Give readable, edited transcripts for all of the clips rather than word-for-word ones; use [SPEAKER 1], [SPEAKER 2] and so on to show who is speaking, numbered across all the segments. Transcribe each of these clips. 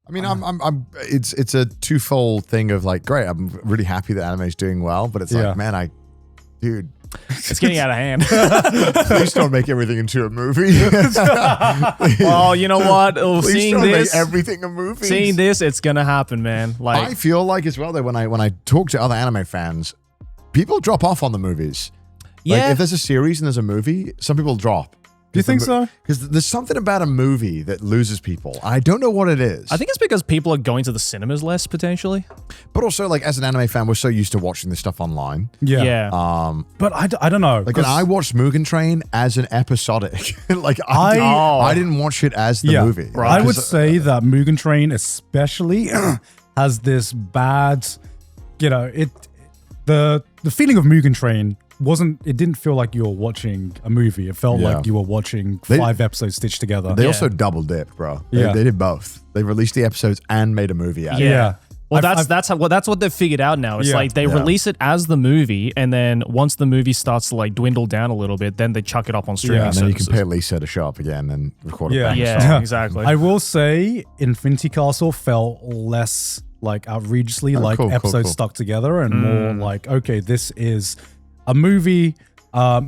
[SPEAKER 1] I mean, it's a twofold thing of like, great, I'm really happy that anime is doing well, but it's like, man, dude,
[SPEAKER 2] it's getting out of hand.
[SPEAKER 1] Please don't make everything into a movie.
[SPEAKER 2] Well, you know what?
[SPEAKER 1] Please
[SPEAKER 2] seeing
[SPEAKER 1] don't
[SPEAKER 2] this,
[SPEAKER 1] make everything a movie.
[SPEAKER 2] Seeing this, it's gonna happen, man. Like,
[SPEAKER 1] I feel like as well that when I talk to other anime fans, people drop off on the movies.
[SPEAKER 2] yeah,
[SPEAKER 1] Like if there's a series and there's a movie, some people drop.
[SPEAKER 3] Do you think so?
[SPEAKER 1] Because there's something about a movie that loses people. I don't know what it is.
[SPEAKER 2] I think it's because people are going to the cinemas less potentially.
[SPEAKER 1] But also, like as an anime fan, we're so used to watching this stuff online.
[SPEAKER 2] Yeah.
[SPEAKER 3] But I don't know.
[SPEAKER 1] Like, and I watched Mugen Train as an episodic. Like I didn't watch it as the movie.
[SPEAKER 3] Right. I would say that Mugen Train especially has this bad, the feeling of Mugen Train didn't feel like you were watching a movie. It felt like you were watching 5 episodes stitched together.
[SPEAKER 1] They also double dip, bro. They did both. They released the episodes and made a movie out of it.
[SPEAKER 2] Yeah. Well, that's what they've figured out now. It's like they release it as the movie, and then once the movie starts to like dwindle down a little bit, then they chuck it up on streaming.
[SPEAKER 1] And then you can pay Lisa to show up again and record a bang song.
[SPEAKER 2] Yeah, exactly.
[SPEAKER 3] I will say Infinity Castle felt less like outrageously episodes stuck together and more like, okay, this is a movie.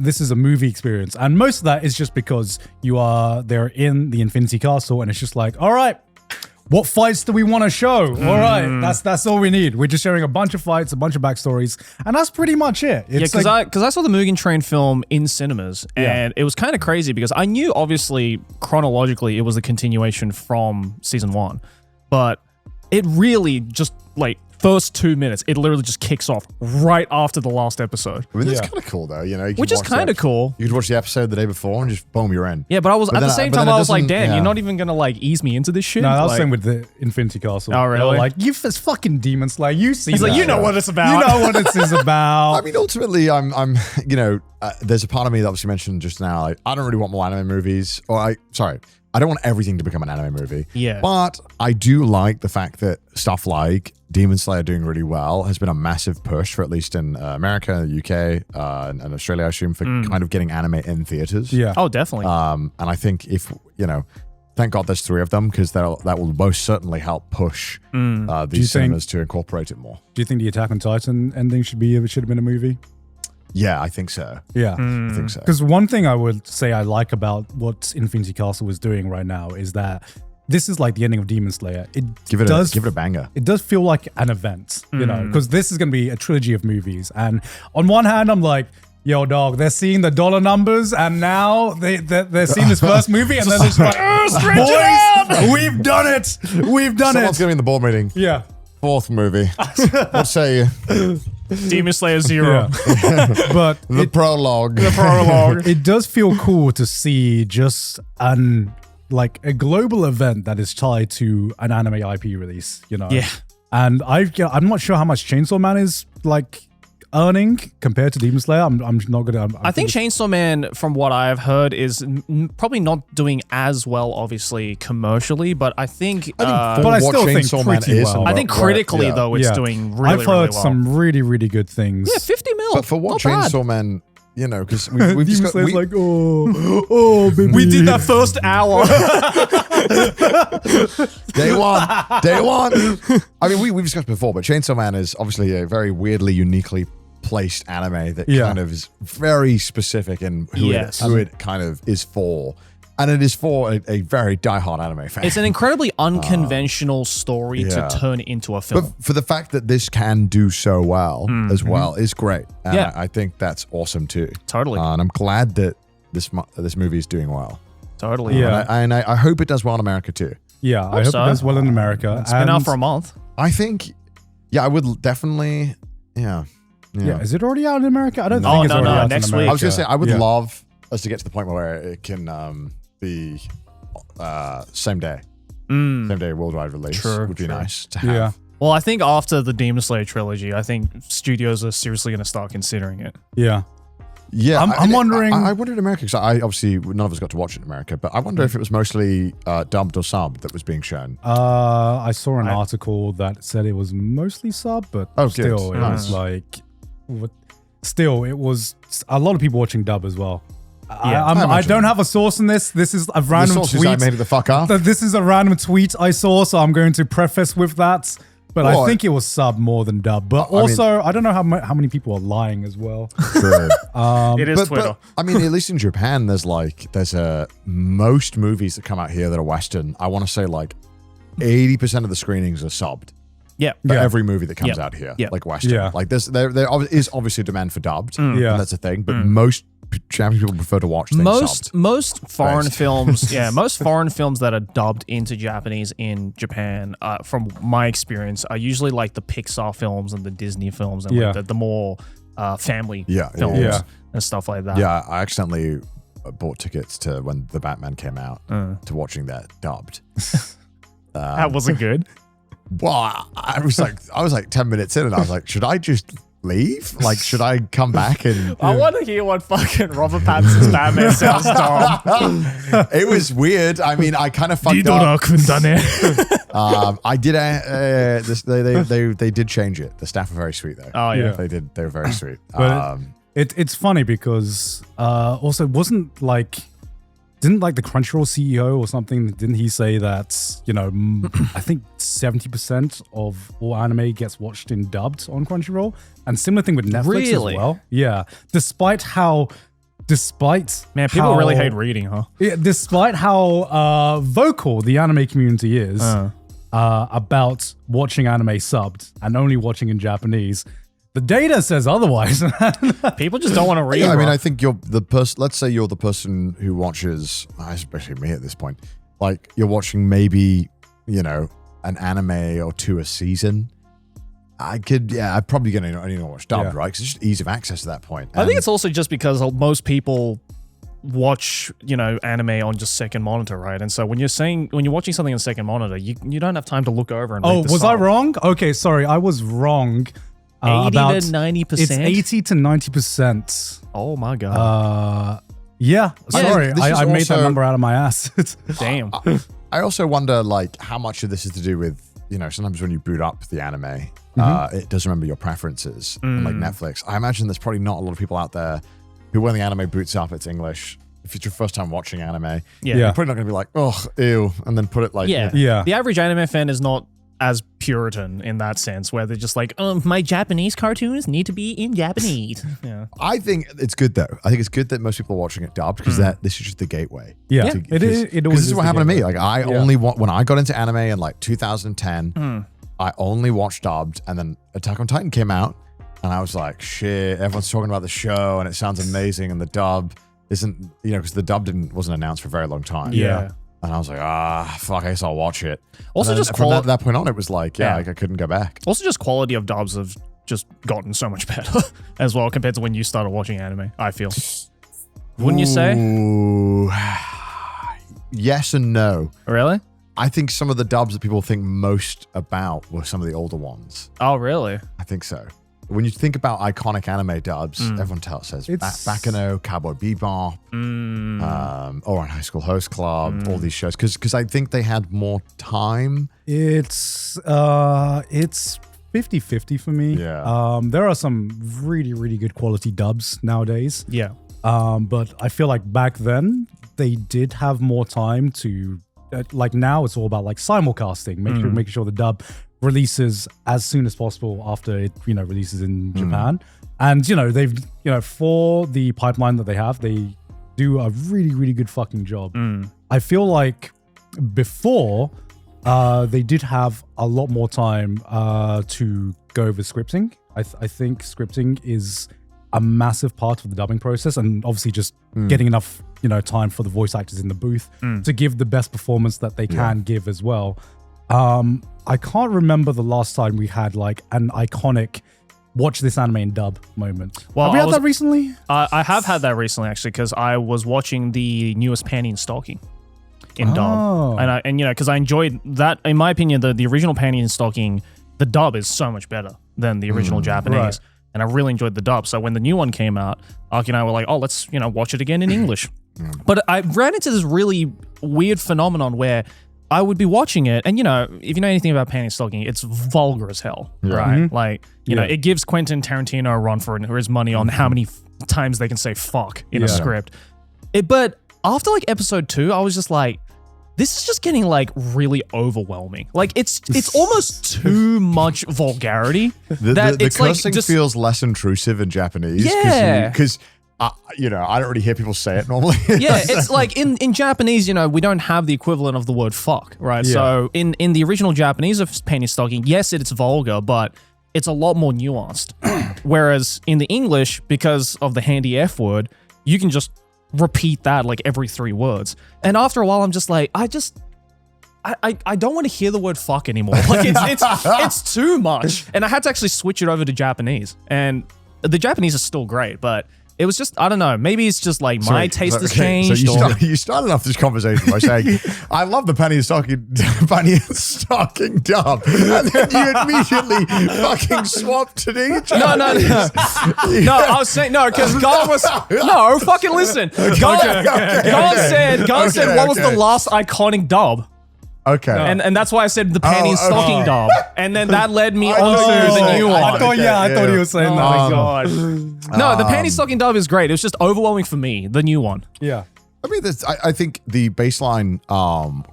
[SPEAKER 3] This is a movie experience, and most of that is just because they're in the Infinity Castle, and it's just like, all right, what fights do we want to show? All right, that's all we need. We're just sharing a bunch of fights, a bunch of backstories, and that's pretty much it. It's
[SPEAKER 2] because I saw the Mugen Train film in cinemas, and it was kind of crazy because I knew obviously chronologically it was a continuation from season 1, but it really just like first 2 minutes, it literally just kicks off right after the last episode.
[SPEAKER 1] I mean, that's kind of cool though, you know.
[SPEAKER 2] Which is kind of cool.
[SPEAKER 1] You could watch the episode the day before and just boom, you're in.
[SPEAKER 2] Yeah, but I was at the same time I was like, damn, you're not even gonna like ease me into this shit.
[SPEAKER 3] No, I was saying with the Infinity Castle.
[SPEAKER 2] Oh, really?
[SPEAKER 3] Like, it's fucking Demon Slayer. You see,
[SPEAKER 2] he's like, you know what it's about.
[SPEAKER 3] You know what this is about.
[SPEAKER 1] I mean, ultimately, I'm, there's a part of me that obviously mentioned just now. Like, I don't really want more anime movies, I don't want everything to become an anime movie.
[SPEAKER 2] Yeah.
[SPEAKER 1] But I do like the fact that stuff like Demon Slayer doing really well has been a massive push for at least in America, the UK, and Australia, I assume, for kind of getting anime in theaters.
[SPEAKER 3] Yeah.
[SPEAKER 2] Oh, definitely.
[SPEAKER 1] And I think if, thank God there's 3 of them because that will most certainly help push these cinemas to incorporate it more.
[SPEAKER 3] Do you think the Attack on Titan ending should have been a movie?
[SPEAKER 1] Yeah, I think so.
[SPEAKER 3] Yeah.
[SPEAKER 1] I think so.
[SPEAKER 3] Because one thing I would say I like about what Infinity Castle is doing right now is that this is like the ending of Demon Slayer.
[SPEAKER 1] Give it a banger.
[SPEAKER 3] It does feel like an event, because this is going to be a trilogy of movies. And on one hand, I'm like, yo, dog, they're seeing the dollar numbers, and now they're seeing this first movie, and then they're just like, boys, we've done it. We've done
[SPEAKER 1] Someone's going to be in the board meeting.
[SPEAKER 3] Yeah.
[SPEAKER 1] 4th movie. What say you?
[SPEAKER 2] Demon Slayer 0.
[SPEAKER 3] Yeah. But
[SPEAKER 1] the prologue.
[SPEAKER 3] It does feel cool to see just a global event that is tied to an anime IP release,
[SPEAKER 2] Yeah.
[SPEAKER 3] And I'm not sure how much Chainsaw Man is like earning compared to Demon Slayer. I'm not gonna.
[SPEAKER 2] I think Chainsaw Man, from what I've heard, is probably not doing as well, obviously commercially. But I think,
[SPEAKER 3] but I still think pretty well.
[SPEAKER 2] I think critically though, it's doing really,
[SPEAKER 3] I've heard
[SPEAKER 2] really well.
[SPEAKER 3] some really, really good things.
[SPEAKER 2] Yeah, 50 mil.
[SPEAKER 1] But for what Chainsaw Man, because we've just got
[SPEAKER 3] like, oh, baby.
[SPEAKER 2] We did that first hour.
[SPEAKER 1] Day one. I mean, we've discussed before, but Chainsaw Man is obviously a very weirdly, uniquely placed anime that kind of is very specific in who it kind of is for. And it is for a very diehard anime fan.
[SPEAKER 2] It's an incredibly unconventional story to turn into a film.
[SPEAKER 1] But for the fact that this can do so well as well is great. And I think that's awesome too.
[SPEAKER 2] Totally.
[SPEAKER 1] And I'm glad that this movie is doing well.
[SPEAKER 2] Totally.
[SPEAKER 1] Yeah. And I hope it does well in America too.
[SPEAKER 3] Yeah, I hope it does well in America.
[SPEAKER 2] It's been out for a month.
[SPEAKER 1] I think, I would definitely,
[SPEAKER 3] Yeah, is it already out in America? I don't think it's already out
[SPEAKER 2] next
[SPEAKER 3] in America.
[SPEAKER 2] week.
[SPEAKER 1] I was going to say, I would love us to get to the point where it can be same day worldwide release. Would be nice to have.
[SPEAKER 3] Yeah.
[SPEAKER 2] Well, I think after the Demon Slayer trilogy, I think studios are seriously going to start considering it.
[SPEAKER 3] Yeah.
[SPEAKER 1] Yeah,
[SPEAKER 3] I'm wondering.
[SPEAKER 1] I wondered in America, because obviously none of us got to watch it in America, but I wonder if it was mostly dubbed or subbed that was being shown.
[SPEAKER 3] I saw an article that said it was mostly sub, but still, it was like, still, it was a lot of people watching dub as well. I don't have a source in this. This is a random tweet.
[SPEAKER 1] I made it the fuck up.
[SPEAKER 3] This is a random tweet I saw, so I'm going to preface with that. But I think it was sub more than dub. But also, I don't know how many people are lying as well.
[SPEAKER 1] True.
[SPEAKER 2] It is Twitter.
[SPEAKER 1] I mean, at least in Japan, there's most movies that come out here that are Western. I want to say like 80% of the screenings are subbed.
[SPEAKER 2] Yeah.
[SPEAKER 1] For every movie that comes out here, like Western.
[SPEAKER 3] Yeah.
[SPEAKER 1] Like there is obviously demand for dubbed.
[SPEAKER 3] Yeah.
[SPEAKER 1] And that's a thing. But most Japanese people prefer to watch things subbed.
[SPEAKER 2] Most foreign films, most foreign films that are dubbed into Japanese in Japan, from my experience, are usually like the Pixar films and the Disney films and like the more family films and stuff like that.
[SPEAKER 1] Yeah, I accidentally bought tickets to when the Batman came out to watching that dubbed.
[SPEAKER 2] That wasn't good.
[SPEAKER 1] Well, I was like 10 minutes in and I was like, should I just leave? Like, should I come back and...
[SPEAKER 2] I want to hear what fucking Robert Pattinson's Batman sounds, Tom.
[SPEAKER 1] It was weird. I mean, I kind of fucked up. I did... They did change it. The staff are very sweet, though.
[SPEAKER 2] Oh, yeah.
[SPEAKER 1] They were very sweet.
[SPEAKER 3] It's funny because also wasn't like... Didn't like the Crunchyroll CEO or something, didn't he say that, I think 70% of all anime gets watched in dubbed on Crunchyroll? And similar thing with Netflix as well. Yeah. Despite
[SPEAKER 2] people really hate reading, huh?
[SPEAKER 3] Yeah, despite how vocal the anime community is about watching anime subbed and only watching in Japanese, the data says otherwise.
[SPEAKER 2] People just don't want to read.
[SPEAKER 1] Yeah, I mean, I think you're the person. Let's say you're the person who watches, especially me at this point. Like you're watching maybe, an anime or two a season. I'm probably going to only watch dubbed, right? Because it's just ease of access at that point.
[SPEAKER 2] I think it's also just because most people watch, anime on just second monitor, right? And so when you're watching something on second monitor, you don't have time to look over and read the
[SPEAKER 3] was
[SPEAKER 2] sub.
[SPEAKER 3] I wrong? Okay, sorry, I was wrong.
[SPEAKER 2] 80 to 90%?
[SPEAKER 3] It's 80 to 90%.
[SPEAKER 2] Oh my God.
[SPEAKER 3] Yeah, sorry. I made that number out of my ass.
[SPEAKER 2] Damn.
[SPEAKER 1] I also wonder, like, how much of this is to do with, sometimes when you boot up the anime, it does remember your preferences. And like Netflix, I imagine there's probably not a lot of people out there who, when the anime boots up, it's English. If it's your first time watching anime, you're probably not going to be like, oh, ew, and then put it like...
[SPEAKER 2] Yeah. The average anime fan is not as Puritan in that sense, where they're just like, my Japanese cartoons need to be in Japanese. Yeah.
[SPEAKER 1] I think it's good though. I think it's good that most people are watching it dubbed because this is just the gateway.
[SPEAKER 3] Yeah, it is.
[SPEAKER 1] Because this is what happened to me. Like I only when I got into anime in like 2010, I only watched dubbed, and then Attack on Titan came out, and I was like, shit, everyone's talking about the show, and it sounds amazing, and the dub isn't, because the dub wasn't announced for a very long time.
[SPEAKER 3] Yeah.
[SPEAKER 1] And I was like, fuck, I guess I'll watch it.
[SPEAKER 2] Also, just
[SPEAKER 1] from that point on, it was like, I couldn't go back.
[SPEAKER 2] Also, just quality of dubs have just gotten so much better as well compared to when you started watching anime, I feel. Wouldn't you say?
[SPEAKER 1] Yes and no.
[SPEAKER 2] Really?
[SPEAKER 1] I think some of the dubs that people think most about were some of the older ones.
[SPEAKER 2] Oh, really?
[SPEAKER 1] I think so. When you think about iconic anime dubs, everyone says Bakano, Cowboy Bebop, or High School Host Club, all these shows, because I think they had more time.
[SPEAKER 3] It's 50-50 for me.
[SPEAKER 1] Yeah.
[SPEAKER 3] There are some really, really good quality dubs nowadays.
[SPEAKER 2] Yeah.
[SPEAKER 3] But I feel like back then they did have more time to, like now it's all about like simulcasting, making sure the dub releases as soon as possible after it, releases in Japan. And, they've, for the pipeline that they have, they do a really, really good fucking job. I feel like before, they did have a lot more time to go over scripting. I think scripting is a massive part of the dubbing process, and obviously just getting enough, time for the voice actors in the booth to give the best performance that they can give as well. I can't remember the last time we had like an iconic watch this anime in dub moment.
[SPEAKER 2] Well,
[SPEAKER 3] have we had that recently?
[SPEAKER 2] I have had that recently actually, because I was watching the newest Panty and Stocking in dub, and because I enjoyed that. In my opinion, the original Panty and Stocking, the dub is so much better than the original Japanese, and I really enjoyed the dub. So when the new one came out, Aki and I were like, oh, let's watch it again in English. But I ran into this really weird phenomenon where I would be watching it, and if you know anything about Panty and Stocking, it's vulgar as hell, right? Like, it gives Quentin Tarantino a run for his money on how many times they can say fuck in a script. But after like episode 2, I was just like, this is just getting like really overwhelming. Like it's almost too much vulgarity.
[SPEAKER 1] The cursing feels less intrusive in Japanese.
[SPEAKER 2] Yeah.
[SPEAKER 1] Because I don't really hear people say it normally.
[SPEAKER 2] Yeah, it's like in Japanese, we don't have the equivalent of the word fuck, right? Yeah. So in the original Japanese of Panty and Stocking, yes, it's vulgar, but it's a lot more nuanced. Whereas in the English, because of the handy F word, you can just repeat that like every 3 words. And after a while, I'm just like, I don't want to hear the word fuck anymore. Like it's too much. And I had to actually switch it over to Japanese. And the Japanese is still great, but it was just, I don't know, maybe it's just like my taste has changed.
[SPEAKER 1] So you started off this conversation by saying, I love the Panty and Stocking dub. And then you immediately fucking swapped to the Japanese.
[SPEAKER 2] No, I was saying, no, because Gon was, no, fucking listen. Gon said, what was the last iconic dub?
[SPEAKER 1] Okay.
[SPEAKER 2] And that's why I said the Panty and Stocking dub. And then that led me onto the new one.
[SPEAKER 3] I thought he was saying that.
[SPEAKER 2] Oh my God. No, the Panty and Stocking dub is great. It was just overwhelming for me, the new one.
[SPEAKER 3] Yeah.
[SPEAKER 1] I mean, I think the baseline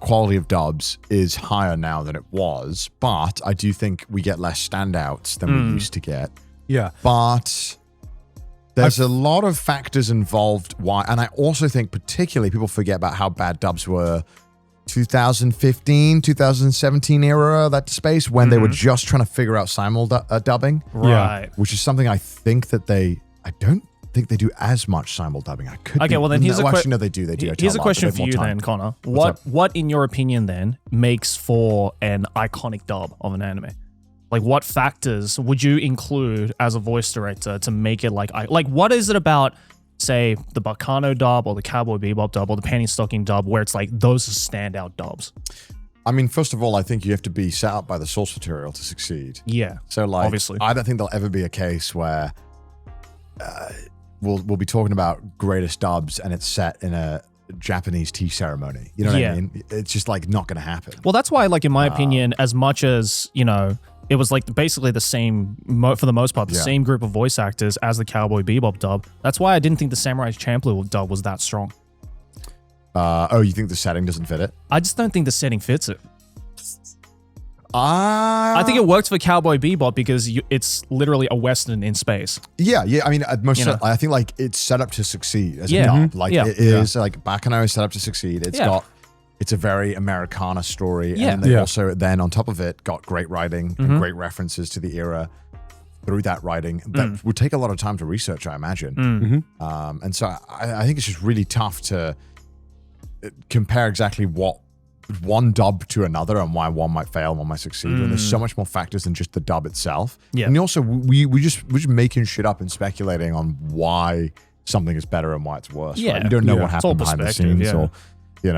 [SPEAKER 1] quality of dubs is higher now than it was, but I do think we get less standouts than we used to get.
[SPEAKER 3] Yeah.
[SPEAKER 1] But there's a lot of factors involved why, and I also think particularly people forget about how bad dubs were 2015, 2017 era, that space when they were just trying to figure out simul dubbing.
[SPEAKER 2] Right.
[SPEAKER 1] Which is something I think that I don't think they do as much simul dubbing. I could
[SPEAKER 2] Okay, well then here's a question.
[SPEAKER 1] Actually, no, they do.
[SPEAKER 2] Here's a question for you then, Connor. What in your opinion then makes for an iconic dub of an anime? Like what factors would you include as a voice director to make it like what is it about, say, the Bacano dub or the Cowboy Bebop dub or the Panty and Stocking dub where it's like those are standout dubs?
[SPEAKER 1] I mean, first of all, I think you have to be set up by the source material to succeed.
[SPEAKER 2] Yeah.
[SPEAKER 1] So like,
[SPEAKER 2] obviously,
[SPEAKER 1] I don't think there'll ever be a case where we'll be talking about greatest dubs and it's set in a Japanese tea ceremony. You know what I mean? It's just like not going to happen.
[SPEAKER 2] Well, that's why, like in my opinion, as much as it was like basically the same, for the most part, the same group of voice actors as the Cowboy Bebop dub. That's why I didn't think the Samurai Champloo dub was that strong.
[SPEAKER 1] You think the setting doesn't fit it?
[SPEAKER 2] I just don't think the setting fits it.
[SPEAKER 1] I
[SPEAKER 2] think it works for Cowboy Bebop because it's literally a Western in space.
[SPEAKER 1] Yeah. I mean, I think like it's set up to succeed as a dub. Like it is like Bacano is set up to succeed. It's a very Americana story. And they also then on top of it got great writing and great references to the era through that writing. That would take a lot of time to research, I imagine. And so I think it's just really tough to compare exactly what one dub to another and why one might fail and one might succeed. And there's so much more factors than just the dub itself. Yeah. And also we're just making shit up and speculating on why something is better and why it's worse.
[SPEAKER 2] Yeah.
[SPEAKER 1] Right? You don't know what happened behind the scenes or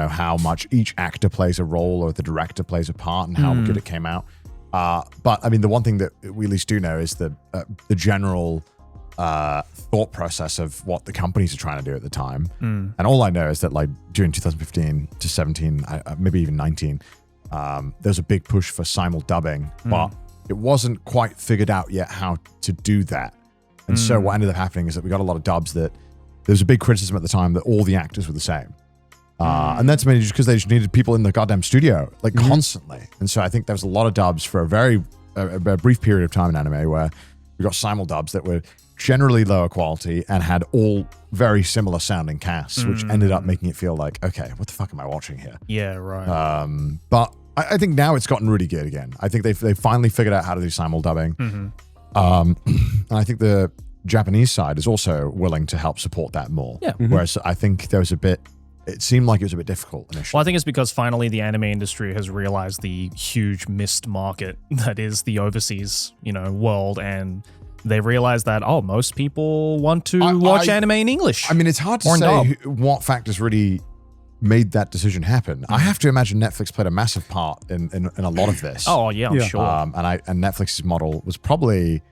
[SPEAKER 1] how much each actor plays a role or the director plays a part and how good it came out. But I mean, the one thing that we at least do know is the general thought process of what the companies are trying to do at the time. And all I know is that like during 2015 to 17, maybe even 19, there's a big push for simul dubbing, but it wasn't quite figured out yet how to do that. And so what ended up happening is that we got a lot of dubs that there was a big criticism at the time that all the actors were the same. And that's mainly just because they just needed people in the goddamn studio, like constantly. And so I think there was a lot of dubs for a brief period of time in anime where we got simul dubs that were generally lower quality and had all very similar sounding casts, which ended up making it feel like, okay, what the fuck am I watching here?
[SPEAKER 2] Yeah, right.
[SPEAKER 1] But I think now it's gotten really good again. I think they've finally figured out how to do simul dubbing. And I think the Japanese side is also willing to help support that more.
[SPEAKER 2] Yeah.
[SPEAKER 1] Whereas I think it seemed like it was a bit difficult initially.
[SPEAKER 2] Well, I think it's because finally the anime industry has realized the huge missed market that is the overseas, world, and they realized that, most people want to watch anime in English.
[SPEAKER 1] I mean, it's hard to say what factors really made that decision happen. I have to imagine Netflix played a massive part in a lot of this.
[SPEAKER 2] Oh, yeah, I'm sure.
[SPEAKER 1] And Netflix's model was probably,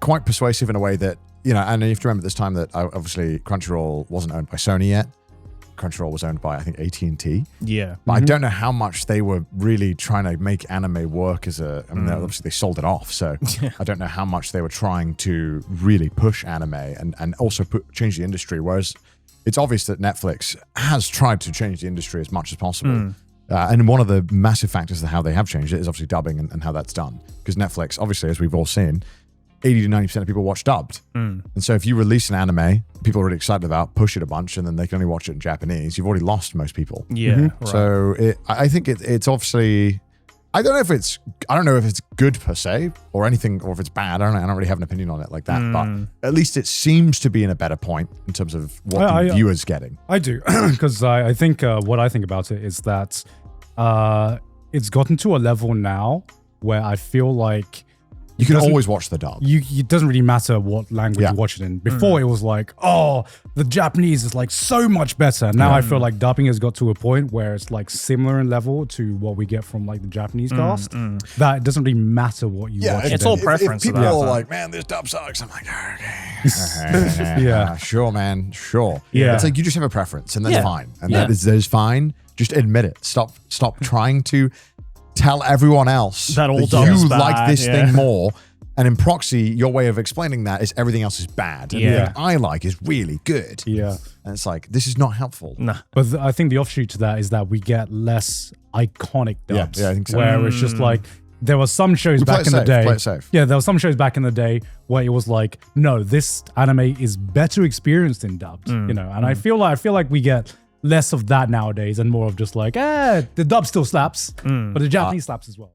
[SPEAKER 1] quite persuasive in a way that, and you have to remember this time that obviously Crunchyroll wasn't owned by Sony yet. Crunchyroll was owned by, I think, AT&T.
[SPEAKER 2] Yeah.
[SPEAKER 1] But I don't know how much they were really trying to make anime work obviously they sold it off. So I don't know how much they were trying to really push anime and also change the industry. Whereas it's obvious that Netflix has tried to change the industry as much as possible. And one of the massive factors of how they have changed it is obviously dubbing and how that's done. Because Netflix, obviously, as we've all seen, 80 to 90% of people watch dubbed. And so if you release an anime people are really excited about, push it a bunch, and then they can only watch it in Japanese, you've already lost most people.
[SPEAKER 2] Yeah. Right.
[SPEAKER 1] So I think it's obviously... I don't know if it's good per se or anything, or if it's bad. I don't really have an opinion on it like that. But at least it seems to be in a better point in terms of what the viewer's getting.
[SPEAKER 3] I do, because I think what I think about it is that it's gotten to a level now where I feel like
[SPEAKER 1] you can always watch the dub.
[SPEAKER 3] It doesn't really matter what language you watch it in. Before it was like, oh, the Japanese is like so much better. Now I feel like dubbing has got to a point where it's like similar in level to what we get from like the Japanese cast. That it doesn't really matter what you watch.
[SPEAKER 2] It's all preference.
[SPEAKER 1] If people are like, man, this dub sucks, I'm like, okay.
[SPEAKER 3] Yeah.
[SPEAKER 1] Sure, man. Sure.
[SPEAKER 3] Yeah.
[SPEAKER 1] It's like you just have a preference and that's fine. And that is fine. Just admit it. Stop trying to tell everyone else
[SPEAKER 2] that all
[SPEAKER 1] you like this thing more, and in proxy, your way of explaining that is everything else is bad. And the thing I like is really good.
[SPEAKER 3] Yeah,
[SPEAKER 1] and it's like this is not helpful.
[SPEAKER 2] Nah.
[SPEAKER 3] But I think the offshoot to that is that we get less iconic dubs.
[SPEAKER 1] Yeah, I think so.
[SPEAKER 3] Where it's just like there were some shows back in the day.
[SPEAKER 1] Play it safe.
[SPEAKER 3] Yeah, there were some shows back in the day where it was like, no, this anime is better experienced in dubbed. You know, and I feel like we get less of that nowadays and more of just like, the dub still slaps, but the Japanese slaps as well.